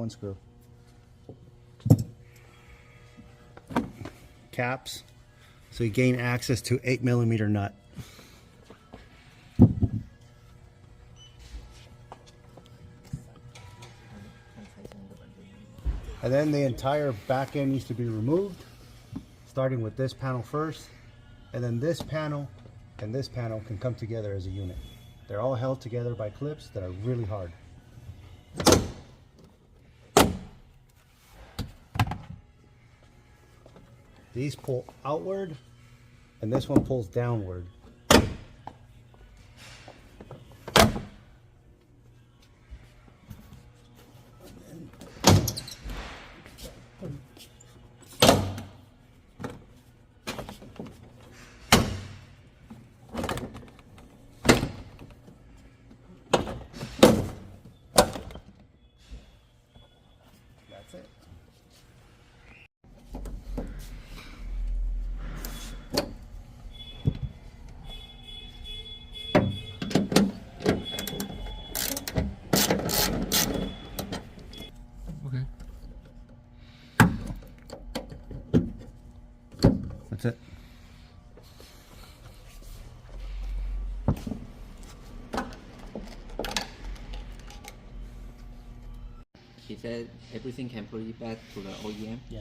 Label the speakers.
Speaker 1: one screw. Caps, so you gain access to 8mm nut. And then the entire back end needs to be removed, starting with this panel first, and then this panel and this panel can come together as a unit. They're all held together by clips that are really hard. These pull outward, and this one pulls downward. That's it.
Speaker 2: Okay.
Speaker 1: That's it.
Speaker 3: He said everything can put it back to the OEM.
Speaker 1: Yeah.